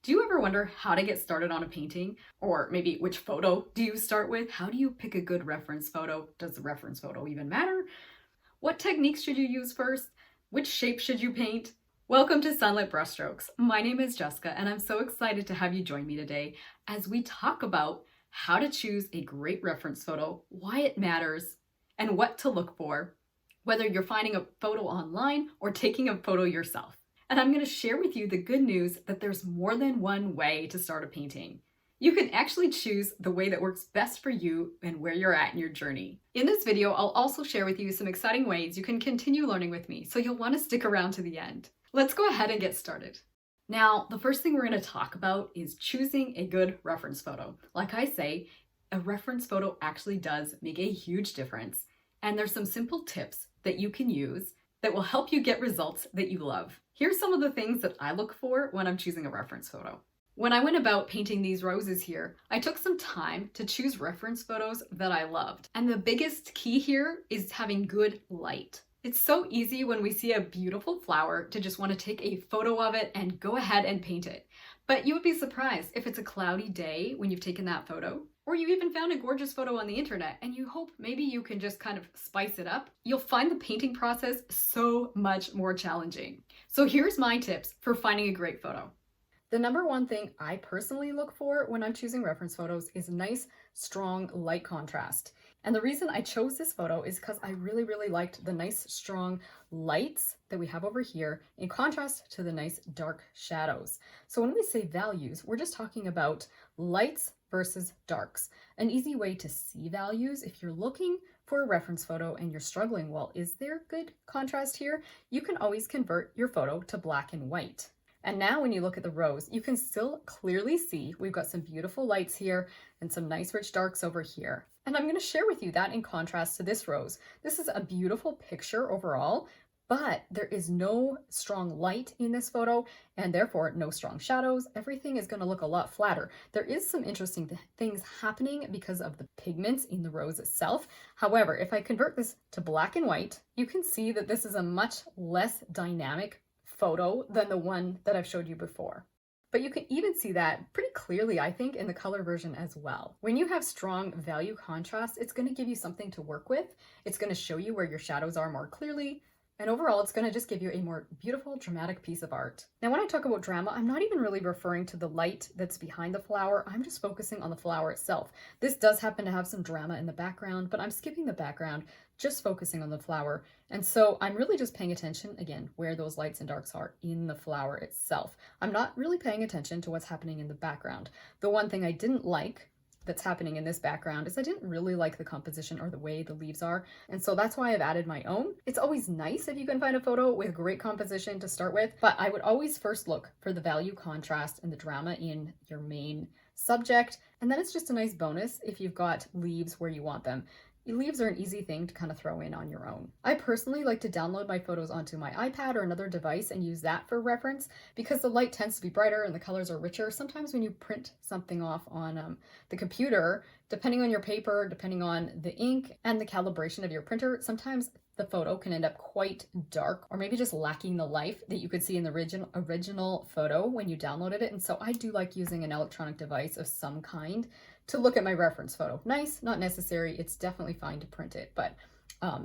Do you ever wonder how to get started on a painting? Or maybe which photo do you start with? How do you pick a good reference photo? Does the reference photo even matter? What techniques should you use first? Which shape should you paint? Welcome to Sunlit Brushstrokes. My name is Jessica, and I'm so excited to have you join me today as we talk about how to choose a great reference photo, why it matters, and what to look for, whether you're finding a photo online or taking a photo yourself. And I'm going to share with you the good news that there's more than one way to start a painting. You can actually choose the way that works best for you and where you're at in your journey. In this video, I'll also share with you some exciting ways you can continue learning with me, so you'll want to stick around to the end. Let's go ahead and get started. Now, the first thing we're going to talk about is choosing a good reference photo. Like I say, a reference photo actually does make a huge difference, and there's some simple tips that you can use that will help you get results that you love. Here's some of the things that I look for when I'm choosing a reference photo. When I went about painting these roses here, I took some time to choose reference photos that I loved. And the biggest key here is having good light. It's so easy when we see a beautiful flower to just want to take a photo of it and go ahead and paint it. But you would be surprised if it's a cloudy day when you've taken that photo, or you even found a gorgeous photo on the internet and you hope maybe you can just kind of spice it up. You'll find the painting process so much more challenging. So here's my tips for finding a great photo. The number one thing I personally look for when I'm choosing reference photos is nice, strong light contrast. And the reason I chose this photo is because I really liked the nice, strong lights that we have over here in contrast to the nice dark shadows. So when we say values, we're just talking about lights versus darks. An easy way to see values if you're looking for a reference photo and you're struggling, well, is there good contrast here? You can always convert your photo to black and white. And now when you look at the rose, you can still clearly see we've got some beautiful lights here and some nice rich darks over here. And I'm going to share with you that in contrast to this rose. This is a beautiful picture overall, but there is no strong light in this photo and therefore no strong shadows. Everything is going to look a lot flatter. There is some interesting things happening because of the pigments in the rose itself. However, if I convert this to black and white, you can see that this is a much less dynamic photo than the one that I've showed you before. But you can even see that pretty clearly, I think, in the color version as well. When you have strong value contrast, it's going to give you something to work with. It's going to show you where your shadows are more clearly. And overall, it's going to just give you a more beautiful, dramatic piece of art. Now, when I talk about drama, I'm not even really referring to the light that's behind the flower. I'm just focusing on the flower itself. This does happen to have some drama in the background, but I'm skipping the background, just focusing on the flower. And so I'm really just paying attention, again, where those lights and darks are in the flower itself. I'm not really paying attention to what's happening in the background. The one thing I didn't like that's happening in this background is I didn't really like the composition or the way the leaves are. And so that's why I've added my own. It's always nice if you can find a photo with great composition to start with, but I would always first look for the value contrast and the drama in your main subject. And then it's just a nice bonus if you've got leaves where you want them. Leaves are an easy thing to kind of throw in on your own. I personally like to download my photos onto my iPad or another device and use that for reference because the light tends to be brighter and the colors are richer. Sometimes when you print something off on the computer, depending on your paper, depending on the ink and the calibration of your printer, sometimes the photo can end up quite dark or maybe just lacking the life that you could see in the original photo when you downloaded it. And so I do like using an electronic device of some kind to look at my reference photo. Nice, not necessary. It's definitely fine to print it, but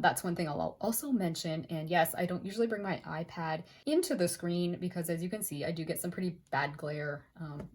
that's one thing I'll also mention. And yes, I don't usually bring my iPad into the screen because as you can see, I do get some pretty bad glare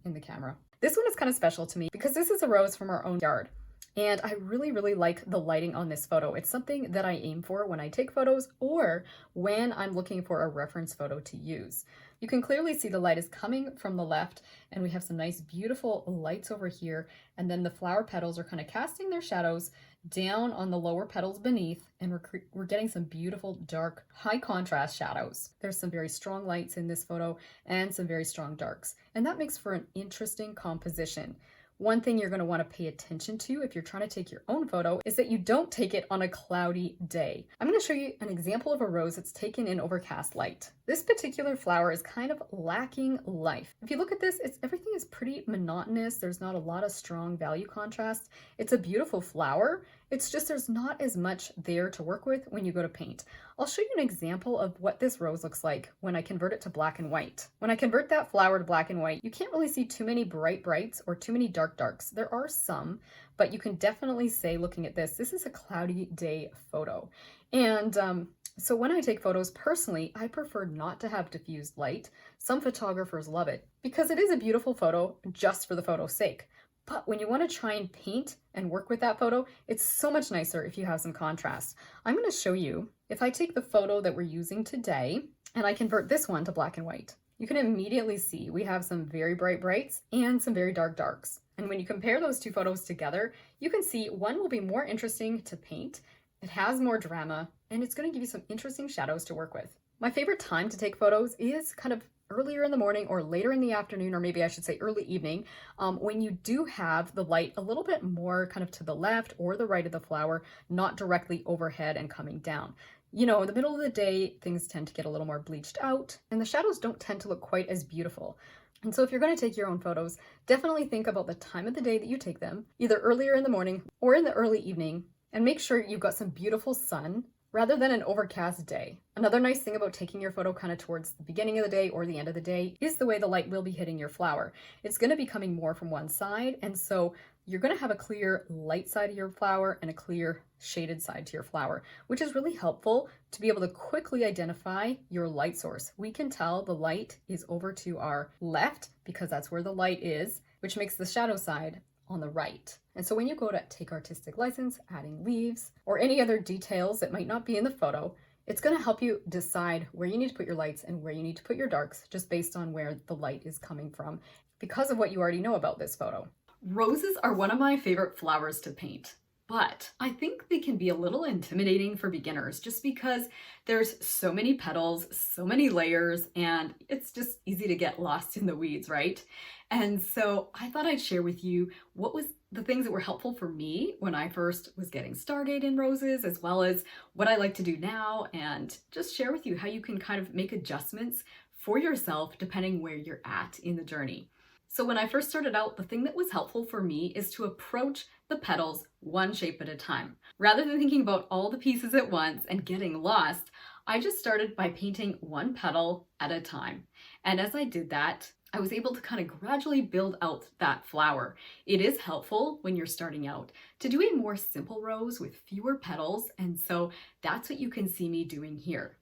in the camera. This one is kind of special to me because this is a rose from our own yard. And I really like the lighting on this photo. It's something that I aim for when I take photos or when I'm looking for a reference photo to use. You can clearly see the light is coming from the left and we have some nice beautiful lights over here. And then the flower petals are kind of casting their shadows down on the lower petals beneath, and we're getting some beautiful dark high contrast shadows. There's some very strong lights in this photo and some very strong darks, and that makes for an interesting composition. One thing you're going to want to pay attention to if you're trying to take your own photo is that you don't take it on a cloudy day. I'm going to show you an example of a rose that's taken in overcast light. This particular flower is kind of lacking life. If you look at this, everything is pretty monotonous. There's not a lot of strong value contrast. It's a beautiful flower It's just there's not as much there to work with when you go to paint. I'll show you an example of what this rose looks like when I convert it to black and white. When I convert that flower to black and white, you can't really see too many bright brights or too many dark darks. There are some, but you can definitely say, looking at this is a cloudy day photo. And so when I take photos, personally, I prefer not to have diffused light. Some photographers love it because it is a beautiful photo just for the photo's sake. But when you want to try and paint and work with that photo, it's so much nicer if you have some contrast. I'm going to show you, if I take the photo that we're using today and I convert this one to black and white, you can immediately see we have some very bright brights and some very dark darks. And when you compare those two photos together, you can see one will be more interesting to paint, it has more drama, and it's going to give you some interesting shadows to work with. My favorite time to take photos is kind of earlier in the morning or later in the afternoon, or maybe I should say early evening, when you do have the light a little bit more kind of to the left or the right of the flower, not directly overhead and coming down. You know, in the middle of the day, things tend to get a little more bleached out and the shadows don't tend to look quite as beautiful. And so if you're going to take your own photos, definitely think about the time of the day that you take them, either earlier in the morning or in the early evening, and make sure you've got some beautiful sun rather than an overcast day. Another nice thing about taking your photo kind of towards the beginning of the day or the end of the day is the way the light will be hitting your flower. It's going to be coming more from one side, and so you're going to have a clear light side of your flower and a clear shaded side to your flower, which is really helpful to be able to quickly identify your light source. We can tell the light is over to our left because that's where the light is, which makes the shadow side on the right. And so when you go to take artistic license, adding leaves, or any other details that might not be in the photo, it's going to help you decide where you need to put your lights and where you need to put your darks just based on where the light is coming from because of what you already know about this photo. Roses are one of my favorite flowers to paint, but I think they can be a little intimidating for beginners just because there's so many petals, so many layers, and it's just easy to get lost in the weeds, right? And so I thought I'd share with you what was the things that were helpful for me when I first was getting started in roses, as well as what I like to do now, and just share with you how you can kind of make adjustments for yourself depending where you're at in the journey. So when I first started out, the thing that was helpful for me is to approach the petals one shape at a time. Rather than thinking about all the pieces at once and getting lost, I just started by painting one petal at a time. And as I did that, I was able to kind of gradually build out that flower. It is helpful when you're starting out to do a more simple rose with fewer petals, and so that's what you can see me doing here.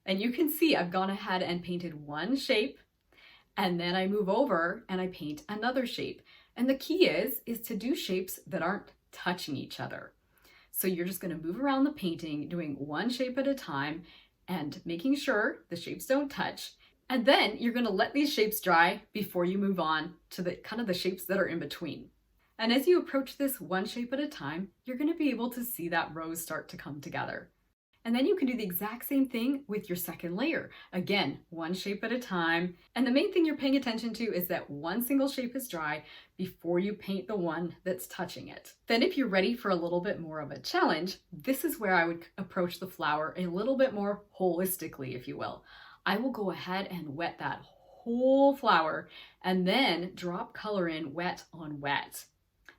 And you can see I've gone ahead and painted one shape, and then I move over and I paint another shape. And the key is to do shapes that aren't touching each other. So you're just going to move around the painting, doing one shape at a time and making sure the shapes don't touch. And then you're going to let these shapes dry before you move on to the kind of the shapes that are in between. And as you approach this one shape at a time, you're going to be able to see that rose start to come together. And then you can do the exact same thing with your second layer. Again, one shape at a time. And the main thing you're paying attention to is that one single shape is dry before you paint the one that's touching it. Then if you're ready for a little bit more of a challenge, this is where I would approach the flower a little bit more holistically, if you will. I will go ahead and wet that whole flower and then drop color in wet on wet.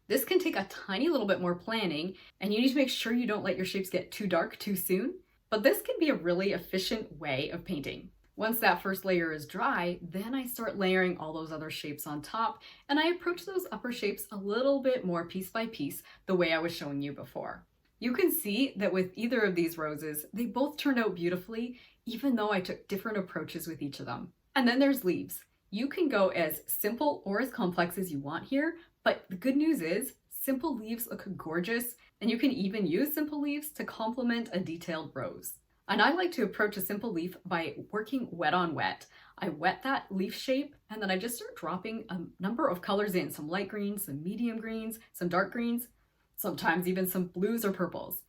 This can take a tiny little bit more planning, and you need to make sure you don't let your shapes get too dark too soon, but this can be a really efficient way of painting. Once that first layer is dry, then I start layering all those other shapes on top, and I approach those upper shapes a little bit more piece by piece, the way I was showing you before. You can see that with either of these roses, they both turned out beautifully, even though I took different approaches with each of them. And then there's leaves. You can go as simple or as complex as you want here, but the good news is simple leaves look gorgeous, and you can even use simple leaves to complement a detailed rose. And I like to approach a simple leaf by working wet on wet. I wet that leaf shape, and then I just start dropping a number of colors in, some light greens, some medium greens, some dark greens, sometimes even some blues or purples.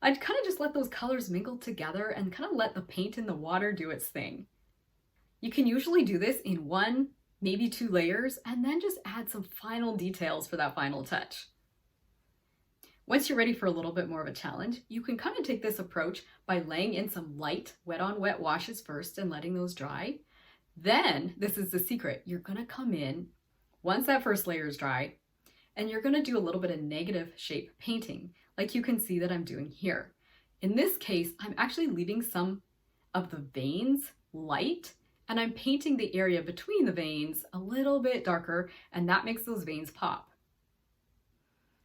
I'd kind of just let those colors mingle together and kind of let the paint in the water do its thing. You can usually do this in one, maybe two layers, and then just add some final details for that final touch. Once you're ready for a little bit more of a challenge, you can kind of take this approach by laying in some light wet on wet washes first and letting those dry. Then, this is the secret, you're going to come in, once that first layer is dry, and you're going to do a little bit of negative shape painting, like you can see that I'm doing here. In this case, I'm actually leaving some of the veins light, and I'm painting the area between the veins a little bit darker, and that makes those veins pop.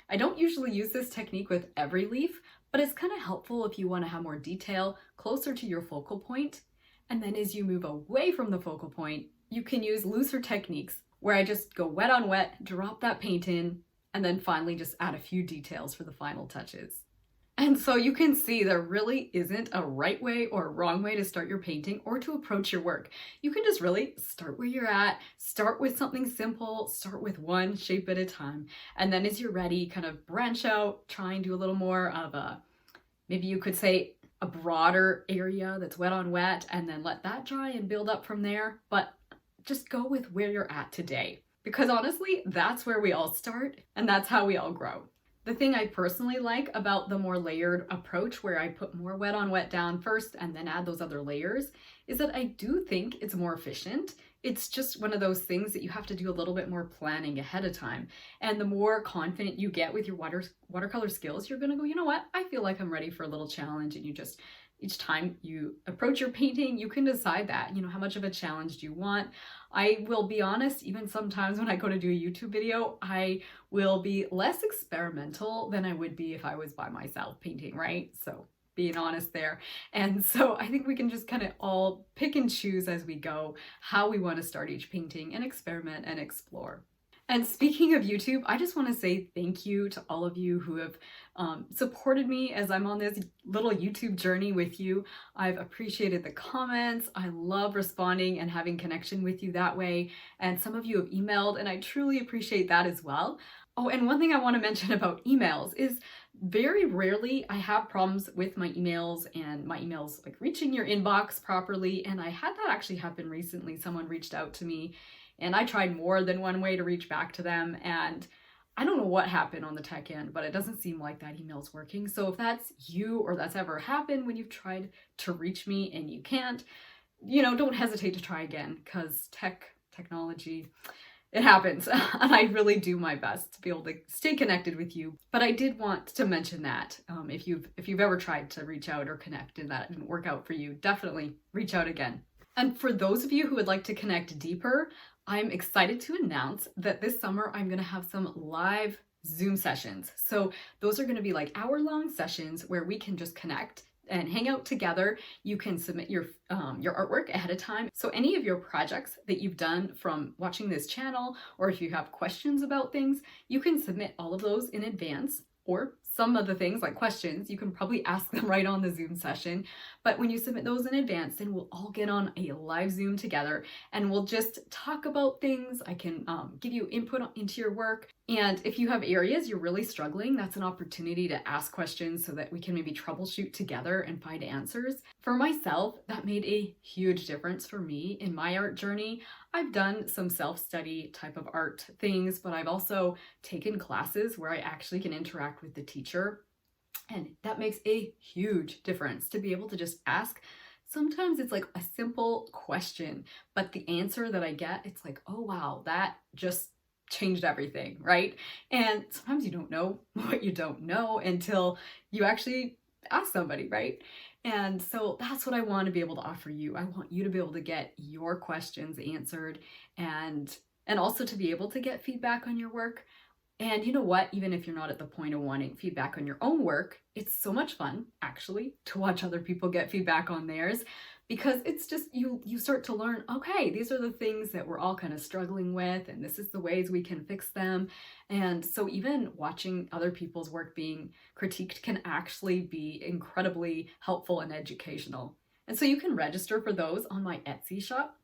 I don't usually use this technique with every leaf, but it's kind of helpful if you want to have more detail closer to your focal point. And then as you move away from the focal point, you can use looser techniques where I just go wet on wet, drop that paint in, and then finally just add a few details for the final touches. And so you can see there really isn't a right way or a wrong way to start your painting or to approach your work. You can just really start where you're at, start with something simple, start with one shape at a time. And then as you're ready, kind of branch out, try and do a little more of a, maybe you could say a broader area that's wet on wet, and then let that dry and build up from there. But just go with where you're at today. Because honestly, that's where we all start and that's how we all grow. The thing I personally like about the more layered approach, where I put more wet on wet down first and then add those other layers, is that I do think it's more efficient. It's just one of those things that you have to do a little bit more planning ahead of time. And the more confident you get with your watercolor skills, you're gonna go, you know what, I feel like I'm ready for a little challenge. And you just, each time you approach your painting, you can decide that, you know, how much of a challenge do you want? I will be honest, even sometimes when I go to do a YouTube video, I will be less experimental than I would be if I was by myself painting, right? So being honest there. And so I think we can just kind of all pick and choose as we go how we want to start each painting and experiment and explore. And speaking of YouTube, I just want to say thank you to all of you who have supported me as I'm on this little YouTube journey with you. I've appreciated the comments. I love responding and having connection with you that way. And some of you have emailed, and I truly appreciate that as well. Oh, and one thing I want to mention about emails is very rarely I have problems with my emails and my emails like reaching your inbox properly. And I had that actually happen recently. Someone reached out to me and I tried more than one way to reach back to them. And I don't know what happened on the tech end, but it doesn't seem like that email's working. So if that's you or that's ever happened when you've tried to reach me and you can't, you know, don't hesitate to try again, because technology, it happens. And I really do my best to be able to stay connected with you. But I did want to mention that if you've ever tried to reach out or connect and that didn't work out for you, definitely reach out again. And for those of you who would like to connect deeper, I'm excited to announce that this summer I'm going to have some live Zoom sessions. So those are going to be like hour-long sessions where we can just connect and hang out together. You can submit your artwork ahead of time. So any of your projects that you've done from watching this channel, or if you have questions about things, you can submit all of those in advance. Or some of the things like questions, you can probably ask them right on the Zoom session. But when you submit those in advance, then we'll all get on a live Zoom together and we'll just talk about things. I can give you input into your work. And if you have areas you're really struggling, that's an opportunity to ask questions so that we can maybe troubleshoot together and find answers. For myself, that made a huge difference for me in my art journey. I've done some self-study type of art things, but I've also taken classes where I actually can interact with the teacher. And that makes a huge difference to be able to just ask. Sometimes it's like a simple question, but the answer that I get, it's like, oh wow, that just changed everything, right? And sometimes you don't know what you don't know until you actually ask somebody, right? And so that's what I want to be able to offer you. I want you to be able to get your questions answered and also to be able to get feedback on your work. And you know what? Even if you're not at the point of wanting feedback on your own work, it's so much fun actually to watch other people get feedback on theirs, because it's just you start to learn, okay, these are the things that we're all kind of struggling with, and this is the ways we can fix them. And so even watching other people's work being critiqued can actually be incredibly helpful and educational. And so you can register for those on my Etsy shop.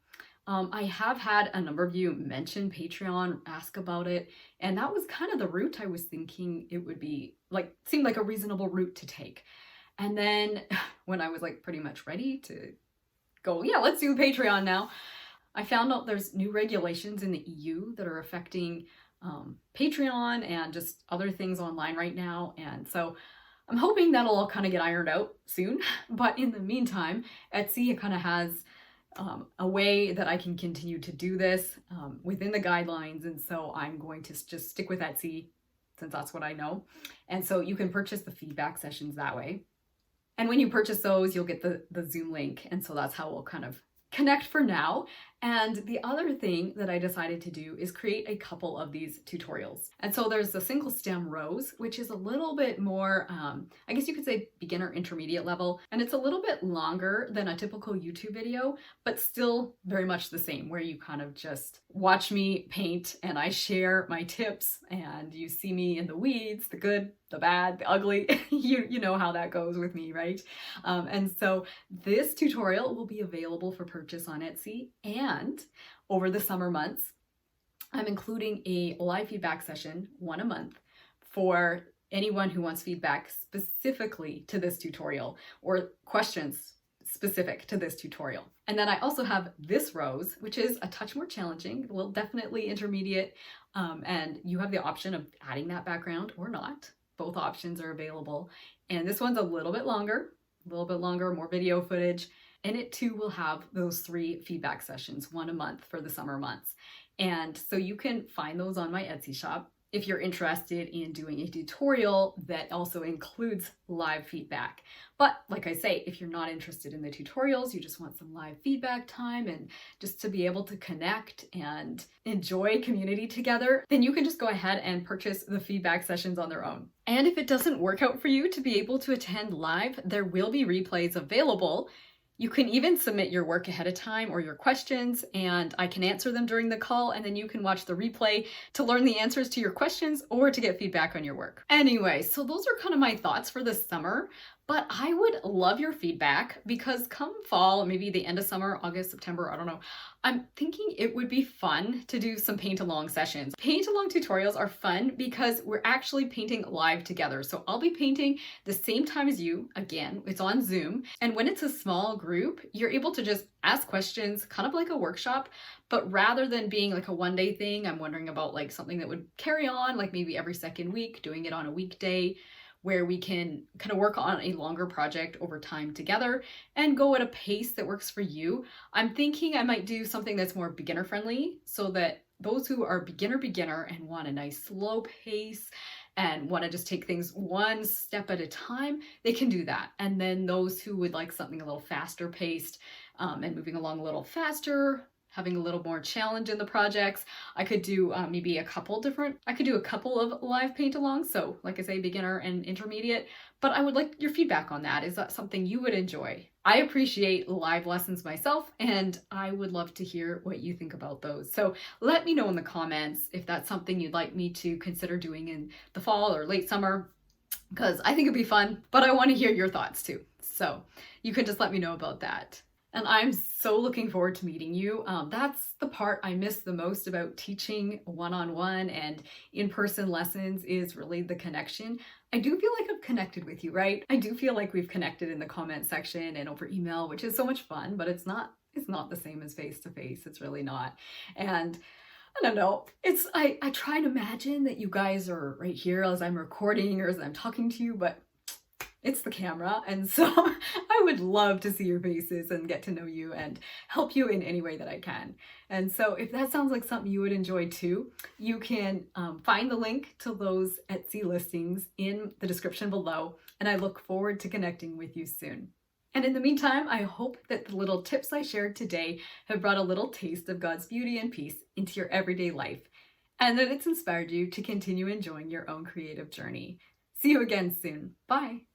I have had a number of you mention Patreon, ask about it, and that was kind of the route I was thinking it would be, like, seemed like a reasonable route to take. And then when I was like pretty much ready to go, yeah, let's do Patreon now, I found out there's new regulations in the EU that are affecting Patreon and just other things online right now. And so I'm hoping that'll all kind of get ironed out soon. But in the meantime, Etsy kind of has a way that I can continue to do this within the guidelines. And so I'm going to just stick with Etsy since that's what I know. And so you can purchase the feedback sessions that way. And when you purchase those, you'll get the Zoom link. And so that's how we'll kind of connect for now. And the other thing that I decided to do is create a couple of these tutorials. And so there's the single stem rose, which is a little bit more, I guess you could say beginner intermediate level. And it's a little bit longer than a typical YouTube video, but still very much the same, where you kind of just watch me paint and I share my tips and you see me in the weeds, the good, the bad, the ugly. You know how that goes with me, right? And so this tutorial will be available for purchase on Etsy, and over the summer months, I'm including a live feedback session, one a month, for anyone who wants feedback specifically to this tutorial or questions specific to this tutorial. And then I also have this rose, which is a touch more challenging, well, definitely intermediate, and you have the option of adding that background or not. Both options are available. And this one's a little bit longer, more video footage. And it too will have those 3 feedback sessions, one a month for the summer months. And so you can find those on my Etsy shop if you're interested in doing a tutorial that also includes live feedback. But like I say, if you're not interested in the tutorials, you just want some live feedback time and just to be able to connect and enjoy community together, then you can just go ahead and purchase the feedback sessions on their own. And if it doesn't work out for you to be able to attend live, there will be replays available. You can even submit your work ahead of time or your questions, and I can answer them during the call, and then you can watch the replay to learn the answers to your questions or to get feedback on your work. Anyway, so those are kind of my thoughts for this summer, but I would love your feedback because come fall, maybe the end of summer, August, September, I don't know, I'm thinking it would be fun to do some paint along sessions. Paint along tutorials are fun because we're actually painting live together. So I'll be painting the same time as you. Again, it's on Zoom. And when it's a small group, you're able to just ask questions, kind of like a workshop, but rather than being like a one-day thing, I'm wondering about like something that would carry on, like maybe every second week, doing it on a weekday, where we can kind of work on a longer project over time together and go at a pace that works for you. I'm thinking I might do something that's more beginner friendly so that those who are beginner and want a nice slow pace and want to just take things one step at a time, they can do that. And then those who would like something a little faster paced and moving along a little faster, having a little more challenge in the projects, I could do maybe a couple of live paint alongs. So like I say, beginner and intermediate, but I would like your feedback on that. Is that something you would enjoy? I appreciate live lessons myself, and I would love to hear what you think about those. So let me know in the comments if that's something you'd like me to consider doing in the fall or late summer, because I think it'd be fun, but I want to hear your thoughts too. So you can just let me know about that. And I'm so looking forward to meeting you. That's the part I miss the most about teaching one-on-one and in-person lessons, is really the connection. I do feel like I've connected with you, right? I do feel like we've connected in the comment section and over email, which is so much fun, but it's not the same as face-to-face. It's really not. And I don't know. I try to imagine that you guys are right here as I'm recording or as I'm talking to you, but it's the camera, and so I would love to see your faces and get to know you and help you in any way that I can. And so if that sounds like something you would enjoy too, you can find the link to those Etsy listings in the description below, and I look forward to connecting with you soon. And in the meantime, I hope that the little tips I shared today have brought a little taste of God's beauty and peace into your everyday life, and that it's inspired you to continue enjoying your own creative journey. See you again soon. Bye.